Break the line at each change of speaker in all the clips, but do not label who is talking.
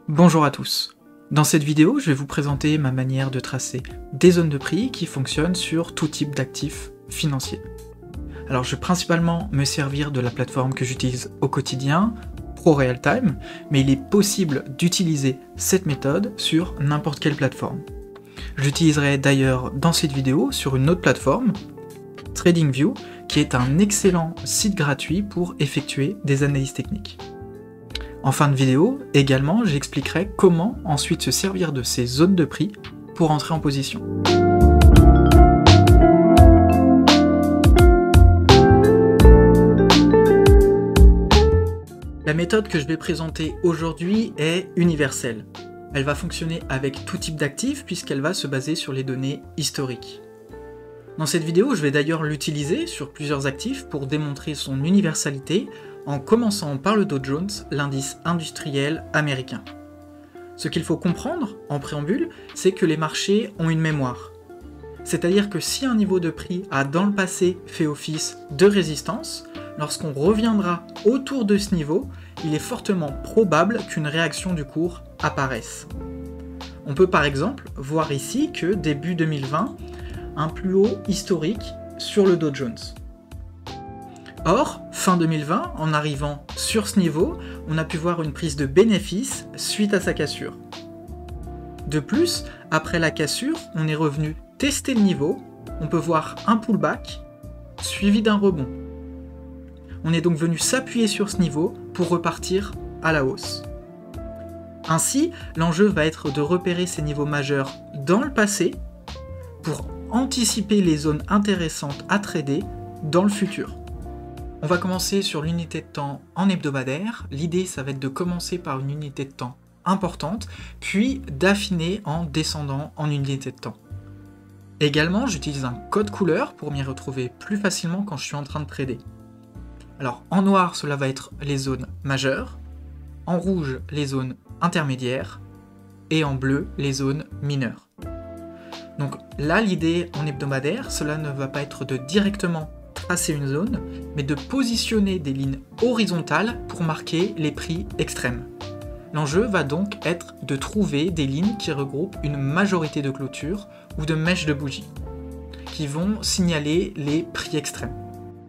Bonjour à tous. Dans cette vidéo, je vais vous présenter ma manière de tracer des zones de prix qui fonctionnent sur tout type d'actifs financiers. Alors je vais principalement me servir de la plateforme que j'utilise au quotidien, ProRealTime, mais il est possible d'utiliser cette méthode sur n'importe quelle plateforme. J'utiliserai d'ailleurs dans cette vidéo sur une autre plateforme, TradingView, qui est un excellent site gratuit pour effectuer des analyses techniques. En fin de vidéo, également, j'expliquerai comment ensuite se servir de ces zones de prix pour entrer en position. La méthode que je vais présenter aujourd'hui est universelle. Elle va fonctionner avec tout type d'actifs puisqu'elle va se baser sur les données historiques. Dans cette vidéo, je vais d'ailleurs l'utiliser sur plusieurs actifs pour démontrer son universalité en commençant par le Dow Jones, l'indice industriel américain. Ce qu'il faut comprendre, en préambule, c'est que les marchés ont une mémoire. C'est-à-dire que si un niveau de prix a dans le passé fait office de résistance, lorsqu'on reviendra autour de ce niveau, il est fortement probable qu'une réaction du cours apparaisse. On peut par exemple voir ici que début 2020, un plus haut historique sur le Dow Jones. Or, fin 2020, en arrivant sur ce niveau, on a pu voir une prise de bénéfice suite à sa cassure. De plus, après la cassure, on est revenu tester le niveau, on peut voir un pullback suivi d'un rebond. On est donc venu s'appuyer sur ce niveau pour repartir à la hausse. Ainsi, l'enjeu va être de repérer ces niveaux majeurs dans le passé pour anticiper les zones intéressantes à trader dans le futur. On va commencer sur l'unité de temps en hebdomadaire. L'idée, ça va être de commencer par une unité de temps importante, puis d'affiner en descendant en unité de temps. Également, j'utilise un code couleur pour m'y retrouver plus facilement quand je suis en train de trader. Alors, en noir, cela va être les zones majeures, en rouge, les zones intermédiaires, et en bleu, les zones mineures. Donc là, l'idée en hebdomadaire, cela ne va pas être de directement tracer une zone, mais de positionner des lignes horizontales pour marquer les prix extrêmes. L'enjeu va donc être de trouver des lignes qui regroupent une majorité de clôtures ou de mèches de bougies, qui vont signaler les prix extrêmes.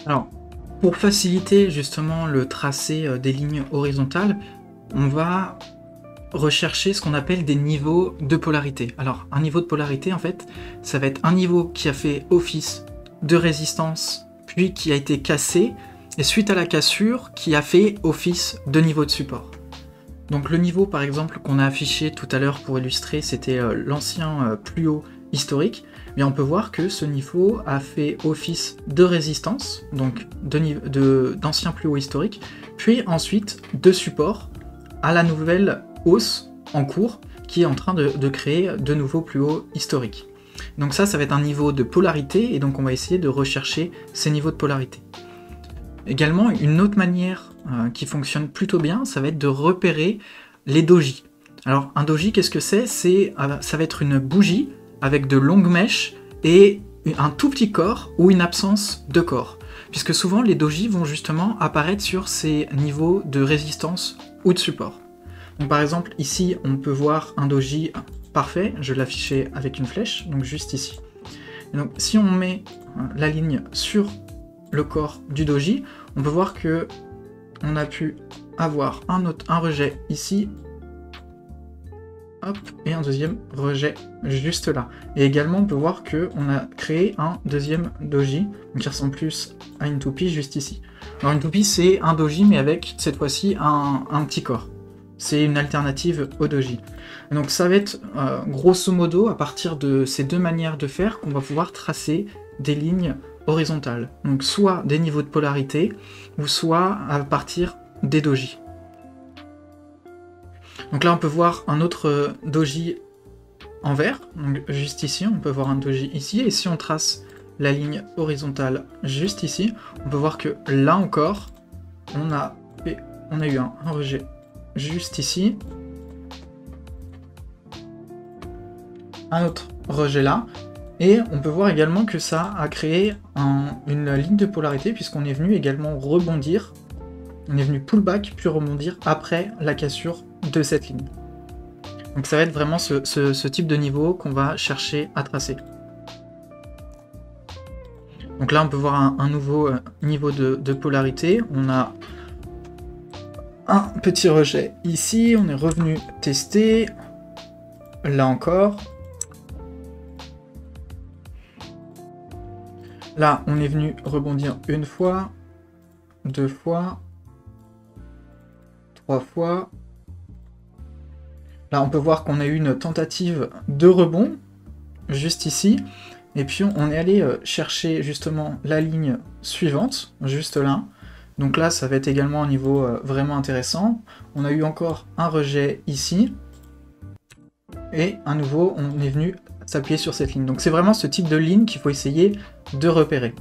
Alors, pour faciliter justement le tracé des lignes horizontales, on va rechercher ce qu'on appelle des niveaux de polarité. Alors, un niveau de polarité, en fait, ça va être un niveau qui a fait office de résistance puis qui a été cassé, et suite à la cassure, qui a fait office de niveau de support. Donc le niveau par exemple qu'on a affiché tout à l'heure pour illustrer, c'était l'ancien plus haut historique, mais on peut voir que ce niveau a fait office de résistance, donc d'ancien plus haut historique, puis ensuite de support à la nouvelle hausse en cours, qui est en train de créer de nouveaux plus hauts historiques. Donc ça va être un niveau de polarité, et donc on va essayer de rechercher ces niveaux de polarité. Également, une autre manière qui fonctionne plutôt bien, ça va être de repérer les dojis. Alors un doji, qu'est-ce que c'est? Ça va être une bougie avec de longues mèches et un tout petit corps ou une absence de corps. Puisque souvent les dojis vont justement apparaître sur ces niveaux de résistance ou de support. Donc par exemple ici on peut voir un doji parfait, je l'affichais avec une flèche, donc juste ici. Et donc si on met la ligne sur le corps du doji, on peut voir que on a pu avoir un rejet ici, hop, et un deuxième rejet juste là. Et également on peut voir que on a créé un deuxième doji, qui ressemble plus à une toupie juste ici. Alors une toupie c'est un doji mais avec cette fois-ci un petit corps. C'est une alternative au doji. Donc ça va être grosso modo à partir de ces deux manières de faire qu'on va pouvoir tracer des lignes horizontales. Donc soit des niveaux de polarité ou soit à partir des dojis. Donc là on peut voir un autre doji en vert, donc juste ici on peut voir un doji ici, et si on trace la ligne horizontale juste ici, on peut voir que là encore on a eu un rejet juste ici, un autre rejet là, et on peut voir également que ça a créé une ligne de polarité puisqu'on est venu également rebondir, on est venu pullback puis rebondir après la cassure de cette ligne. Donc ça va être vraiment ce type de niveau qu'on va chercher à tracer. Donc là on peut voir un nouveau niveau de polarité. On a un petit rejet ici, on est revenu tester. Là encore. Là on est venu rebondir une fois, 2 fois, 3 fois. Là, on peut voir qu'on a eu une tentative de rebond, juste ici. Et puis, on est allé chercher justement la ligne suivante, juste là. Donc là, ça va être également un niveau vraiment intéressant. On a eu encore un rejet ici. Et à nouveau, on est venu s'appuyer sur cette ligne. Donc c'est vraiment ce type de ligne qu'il faut essayer de repérer.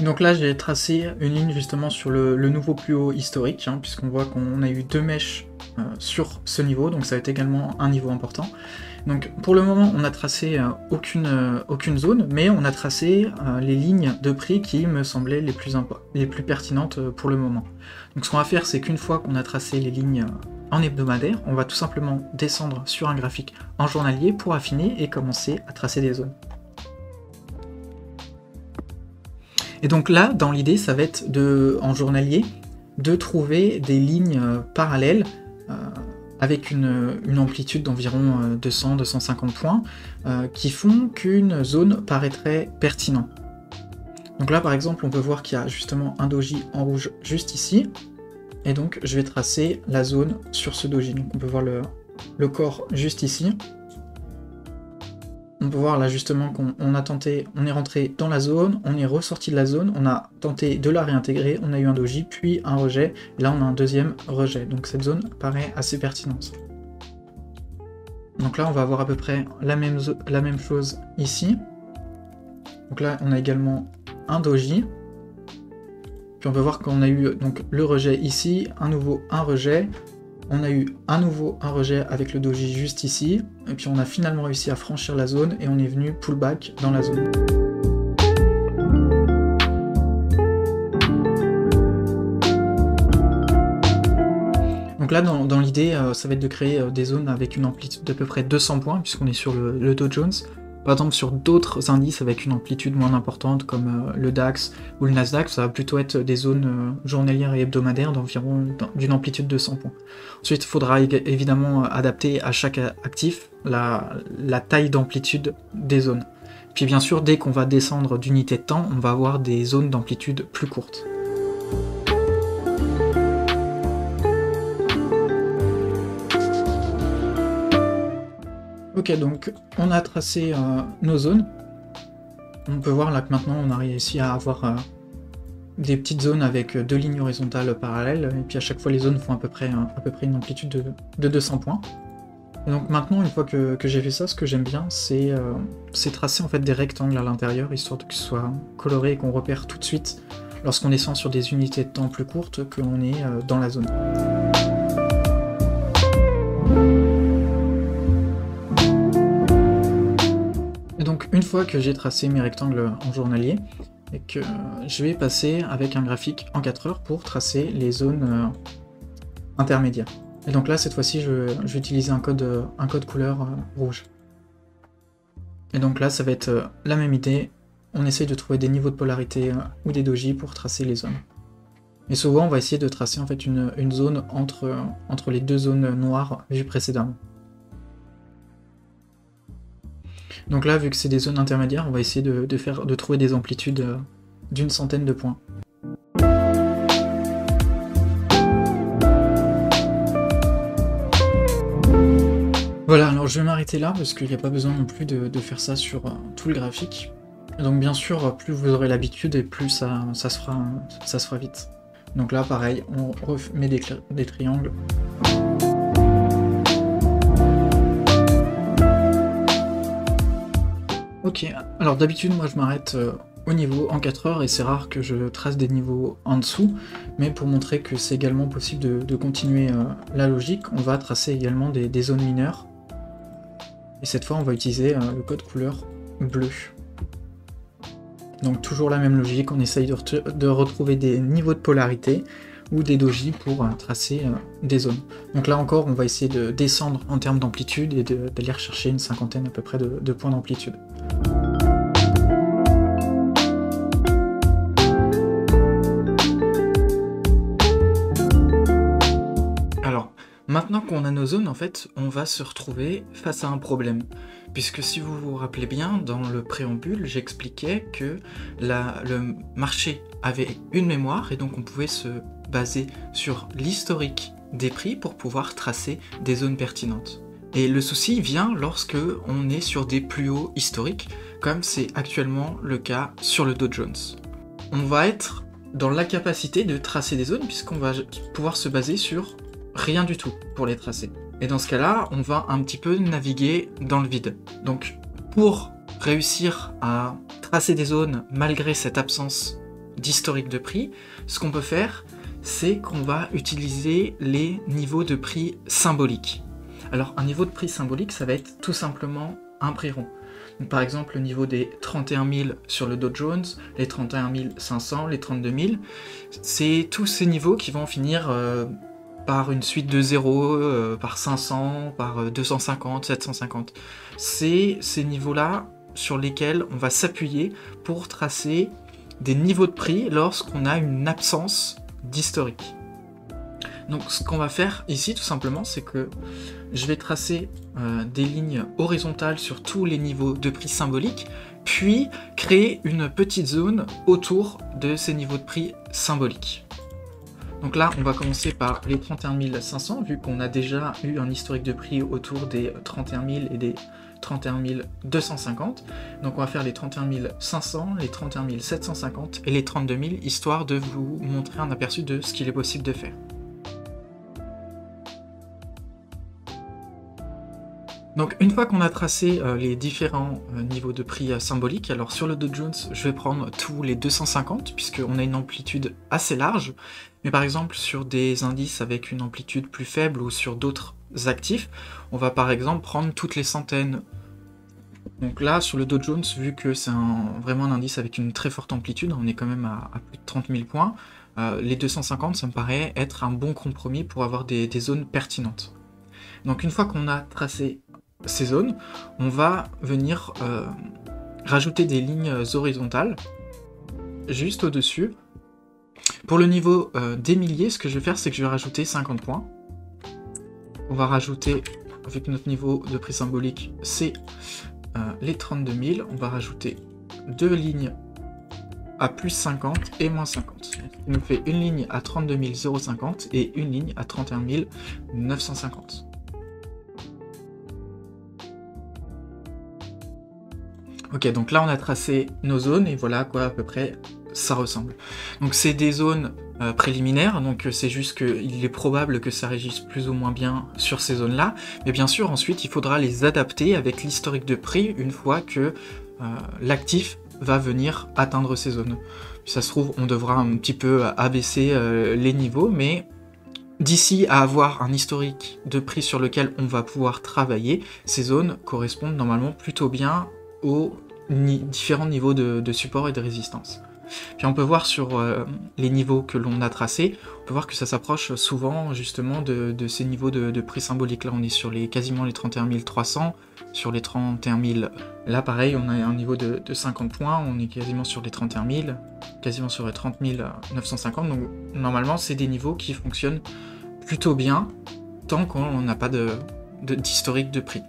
Donc là j'ai tracé une ligne justement sur le nouveau plus haut historique, hein, puisqu'on voit qu'on a eu 2 mèches sur ce niveau, donc ça va être également un niveau important. Donc pour le moment on a tracé aucune zone, mais on a tracé les lignes de prix qui me semblaient les plus pertinentes pour le moment. Donc ce qu'on va faire, c'est qu'une fois qu'on a tracé les lignes en hebdomadaire, on va tout simplement descendre sur un graphique en journalier pour affiner et commencer à tracer des zones. Et donc là, dans l'idée, ça va être en journalier de trouver des lignes parallèles avec une amplitude d'environ 200-250 points qui font qu'une zone paraîtrait pertinente. Donc là, par exemple, on peut voir qu'il y a justement un doji en rouge juste ici. Et donc, je vais tracer la zone sur ce doji. Donc on peut voir le corps juste ici. On peut voir là justement qu'on a tenté, on est rentré dans la zone, on est ressorti de la zone, on a tenté de la réintégrer, on a eu un doji, puis un rejet, et là on a un deuxième rejet. Donc cette zone paraît assez pertinente. Donc là on va avoir à peu près la même chose ici. Donc là on a également un doji. Puis on peut voir qu'on a eu donc le rejet ici, un nouveau un rejet. On a eu à nouveau un rejet avec le doji juste ici, et puis on a finalement réussi à franchir la zone et on est venu pullback dans la zone. Donc là dans l'idée ça va être de créer des zones avec une amplitude d'à peu près 200 points puisqu'on est sur le Dow Jones. Par exemple sur d'autres indices avec une amplitude moins importante comme le DAX ou le Nasdaq, ça va plutôt être des zones journalières et hebdomadaires d'environ d'une amplitude de 100 points. Ensuite il faudra évidemment adapter à chaque actif la taille d'amplitude des zones. Puis bien sûr dès qu'on va descendre d'unité de temps, on va avoir des zones d'amplitude plus courtes. Ok, donc on a tracé nos zones. On peut voir là que maintenant on a réussi à avoir des petites zones avec 2 lignes horizontales parallèles, et puis à chaque fois les zones font à peu près une amplitude de 200 points. Et donc maintenant, une fois que j'ai fait ça, ce que j'aime bien, c'est tracer en fait des rectangles à l'intérieur, histoire que ce soit coloré et qu'on repère tout de suite, lorsqu'on descend sur des unités de temps plus courtes, qu'on est dans la zone. Donc une fois que j'ai tracé mes rectangles en journalier, et que je vais passer avec un graphique en 4 heures pour tracer les zones intermédiaires. Et donc là cette fois-ci je vais utiliser un code couleur rouge. Et donc là ça va être la même idée, on essaye de trouver des niveaux de polarité ou des doji pour tracer les zones. Et souvent on va essayer de tracer en fait une zone entre les 2 zones noires vues précédemment. Donc là, vu que c'est des zones intermédiaires, on va essayer de trouver des amplitudes d'une centaine de points. Voilà, alors je vais m'arrêter là, parce qu'il n'y a pas besoin non plus de faire ça sur tout le graphique. Donc bien sûr, plus vous aurez l'habitude, et plus ça se fera vite. Donc là, pareil, on remet des triangles. Ok, alors d'habitude moi je m'arrête au niveau en 4 heures et c'est rare que je trace des niveaux en dessous, mais pour montrer que c'est également possible de continuer la logique, on va tracer également des zones mineures. Et cette fois on va utiliser le code couleur bleu. Donc toujours la même logique, on essaye de retrouver des niveaux de polarité ou des dojis pour tracer des zones. Donc là encore, on va essayer de descendre en termes d'amplitude et d'aller rechercher une cinquantaine à peu près de points d'amplitude. Alors, maintenant qu'on a nos zones, en fait, on va se retrouver face à un problème. Puisque si vous vous rappelez bien, dans le préambule, j'expliquais que le marché avait une mémoire et donc on pouvait se baser sur l'historique des prix pour pouvoir tracer des zones pertinentes. Et le souci vient lorsque on est sur des plus hauts historiques, comme c'est actuellement le cas sur le Dow Jones. On va être dans l'incapacité de tracer des zones puisqu'on va pouvoir se baser sur rien du tout pour les tracer. Et dans ce cas-là, on va un petit peu naviguer dans le vide. Donc, pour réussir à tracer des zones malgré cette absence d'historique de prix, ce qu'on peut faire, c'est qu'on va utiliser les niveaux de prix symboliques. Alors, un niveau de prix symbolique, ça va être tout simplement un prix rond. Donc, par exemple, le niveau des 31 000 sur le Dow Jones, les 31 500, les 32 000, c'est tous ces niveaux qui vont finir par une suite de 0, par 500, par 250, 750. C'est ces niveaux-là sur lesquels on va s'appuyer pour tracer des niveaux de prix lorsqu'on a une absence d'historique. Donc ce qu'on va faire ici tout simplement, c'est que je vais tracer des lignes horizontales sur tous les niveaux de prix symboliques, puis créer une petite zone autour de ces niveaux de prix symboliques. Donc là, on va commencer par les 31 500, vu qu'on a déjà eu un historique de prix autour des 31 000 et des 31 250. Donc on va faire les 31 500, les 31 750 et les 32 000, histoire de vous montrer un aperçu de ce qu'il est possible de faire. Donc une fois qu'on a tracé les différents niveaux de prix symboliques, alors sur le Dow Jones, je vais prendre tous les 250, puisqu'on a une amplitude assez large, mais par exemple sur des indices avec une amplitude plus faible ou sur d'autres actifs, on va par exemple prendre toutes les centaines. Donc là, sur le Dow Jones, vu que c'est vraiment un indice avec une très forte amplitude, on est quand même à plus de 30 000 points, les 250, ça me paraît être un bon compromis pour avoir des zones pertinentes. Donc une fois qu'on a tracé ces zones, on va venir rajouter des lignes horizontales juste au-dessus. Pour le niveau des milliers, ce que je vais faire, c'est que je vais rajouter 50 points. On va rajouter, avec notre niveau de prix symbolique, c'est les 32 000. On va rajouter deux lignes à plus 50 et moins 50. Ce qui nous fait une ligne à 32 050 et une ligne à 31 950. Ok, donc là on a tracé nos zones et voilà à quoi à peu près ça ressemble. Donc c'est des zones préliminaires, donc c'est juste qu'il est probable que ça régisse plus ou moins bien sur ces zones-là, mais bien sûr ensuite il faudra les adapter avec l'historique de prix une fois que l'actif va venir atteindre ces zones. Si ça se trouve, on devra un petit peu abaisser les niveaux, mais d'ici à avoir un historique de prix sur lequel on va pouvoir travailler, ces zones correspondent normalement plutôt bien aux différents niveaux de support et de résistance. Puis on peut voir sur les niveaux que l'on a tracés, on peut voir que ça s'approche souvent justement de ces niveaux de prix symboliques. Là on est sur quasiment les 31 300, sur les 31 000, là pareil on a un niveau de 50 points, on est quasiment sur les 31 000, quasiment sur les 30 950, donc normalement c'est des niveaux qui fonctionnent plutôt bien, tant qu'on n'a pas d'historique de prix.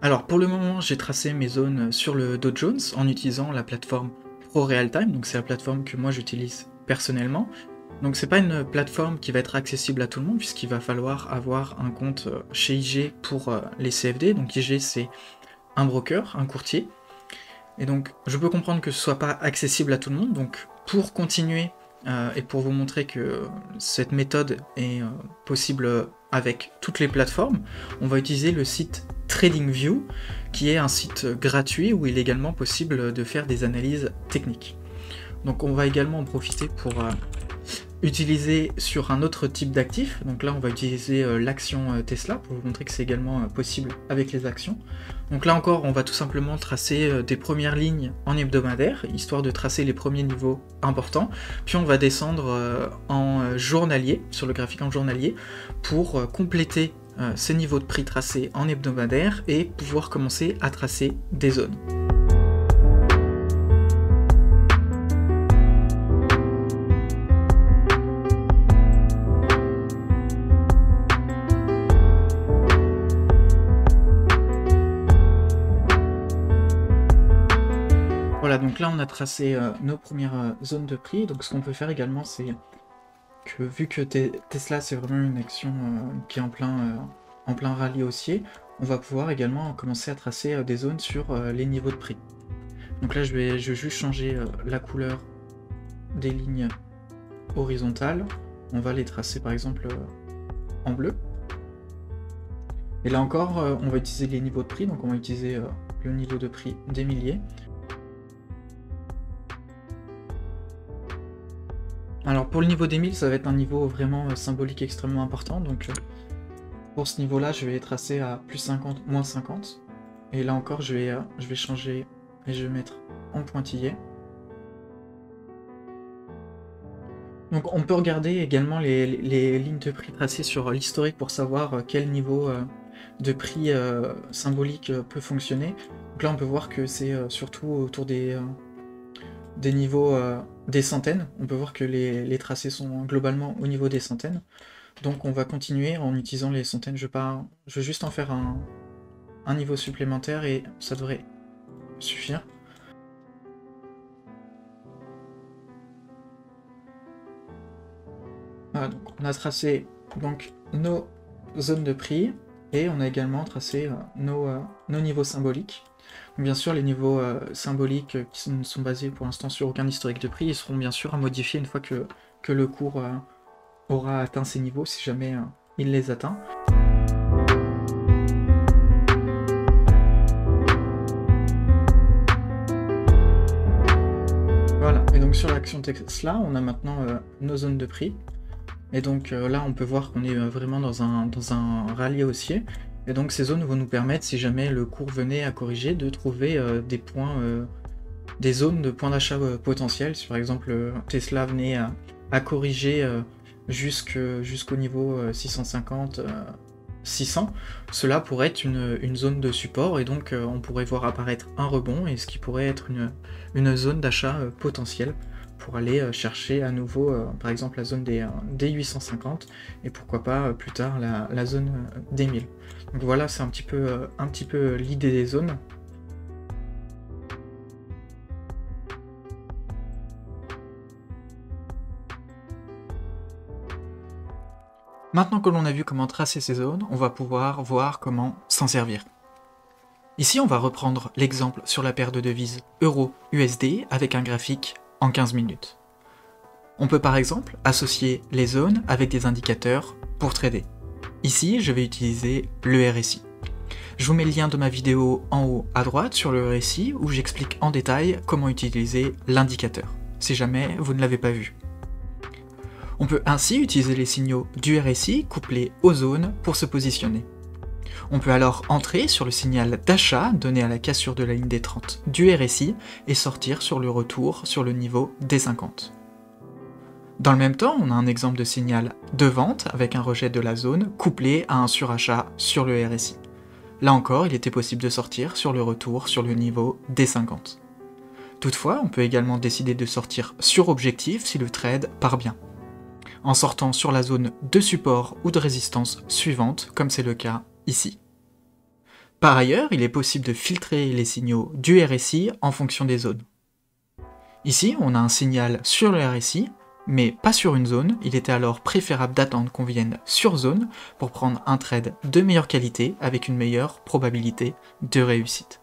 Alors pour le moment, j'ai tracé mes zones sur le Dow Jones en utilisant la plateforme Pro Realtime, donc c'est la plateforme que moi j'utilise personnellement. Donc c'est pas une plateforme qui va être accessible à tout le monde puisqu'il va falloir avoir un compte chez IG pour les CFD. Donc IG c'est un broker, un courtier. Et donc je peux comprendre que ce soit pas accessible à tout le monde. Donc pour continuer et pour vous montrer que cette méthode est possible avec toutes les plateformes, on va utiliser le site TradingView, qui est un site gratuit où il est également possible de faire des analyses techniques. Donc on va également en profiter pour utiliser sur un autre type d'actif. Donc là, on va utiliser l'action Tesla pour vous montrer que c'est également possible avec les actions. Donc là encore, on va tout simplement tracer des premières lignes en hebdomadaire, histoire de tracer les premiers niveaux importants. Puis on va descendre en journalier, sur le graphique en journalier, pour compléter ces niveaux de prix tracés en hebdomadaire et pouvoir commencer à tracer des zones. Voilà, donc là on a tracé nos premières zones de prix. Donc ce qu'on peut faire également, c'est que vu que Tesla c'est vraiment une action qui est en plein rallye haussier, on va pouvoir également commencer à tracer des zones sur les niveaux de prix. Donc là je vais juste changer la couleur des lignes horizontales. On va les tracer par exemple en bleu. Et là encore, on va utiliser les niveaux de prix, donc on va utiliser le niveau de prix des milliers. Alors pour le niveau des 1000, ça va être un niveau vraiment symbolique extrêmement important, donc pour ce niveau-là, je vais tracer à plus 50, moins 50. Et là encore, je vais changer et je vais mettre en pointillé. Donc on peut regarder également les lignes de prix tracées sur l'historique pour savoir quel niveau de prix symbolique peut fonctionner. Donc là on peut voir que c'est surtout autour des niveaux des centaines. On peut voir que les tracés sont globalement au niveau des centaines. Donc on va continuer en utilisant les centaines. Je vais juste en faire un niveau supplémentaire et ça devrait suffire. Voilà, donc on a tracé donc nos zones de prix et on a également tracé nos niveaux symboliques. Donc, bien sûr, les niveaux symboliques qui ne sont basés pour l'instant sur aucun historique de prix, ils seront bien sûr à modifier une fois que le cours aura atteint ces niveaux, si jamais il les atteint. Voilà, et donc sur l'action Tesla, on a maintenant nos zones de prix. Et donc là, on peut voir qu'on est vraiment dans un rallye haussier. Et donc ces zones vont nous permettre, si jamais le cours venait à corriger, de trouver des zones de points d'achat potentiels. Si par exemple Tesla venait à corriger jusqu'au niveau 650, 600, cela pourrait être une zone de support et donc on pourrait voir apparaître un rebond et ce qui pourrait être une zone d'achat potentielle pour aller chercher à nouveau par exemple la zone des 850 et pourquoi pas plus tard la zone des 1000. Donc voilà, c'est un petit peu l'idée des zones. Maintenant que l'on a vu comment tracer ces zones, on va pouvoir voir comment s'en servir. Ici, on va reprendre l'exemple sur la paire de devises euro-USD avec un graphique en 15 minutes. On peut par exemple associer les zones avec des indicateurs pour trader. Ici, je vais utiliser le RSI. Je vous mets le lien de ma vidéo en haut à droite sur le RSI où j'explique en détail comment utiliser l'indicateur, si jamais vous ne l'avez pas vu. On peut ainsi utiliser les signaux du RSI couplés aux zones pour se positionner. On peut alors entrer sur le signal d'achat donné à la cassure de la ligne des 30 du RSI et sortir sur le retour sur le niveau des 50. Dans le même temps, on a un exemple de signal de vente avec un rejet de la zone couplé à un surachat sur le RSI. Là encore, il était possible de sortir sur le retour sur le niveau des 50. Toutefois, on peut également décider de sortir sur objectif si le trade part bien, en sortant sur la zone de support ou de résistance suivante, comme c'est le cas ici. Par ailleurs, il est possible de filtrer les signaux du RSI en fonction des zones. Ici, on a un signal sur le RSI, mais pas sur une zone, il était alors préférable d'attendre qu'on vienne sur zone pour prendre un trade de meilleure qualité avec une meilleure probabilité de réussite.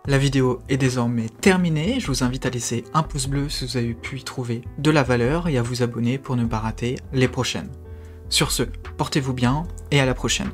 La vidéo est désormais terminée, je vous invite à laisser un pouce bleu si vous avez pu y trouver de la valeur et à vous abonner pour ne pas rater les prochaines. Sur ce, portez-vous bien et à la prochaine.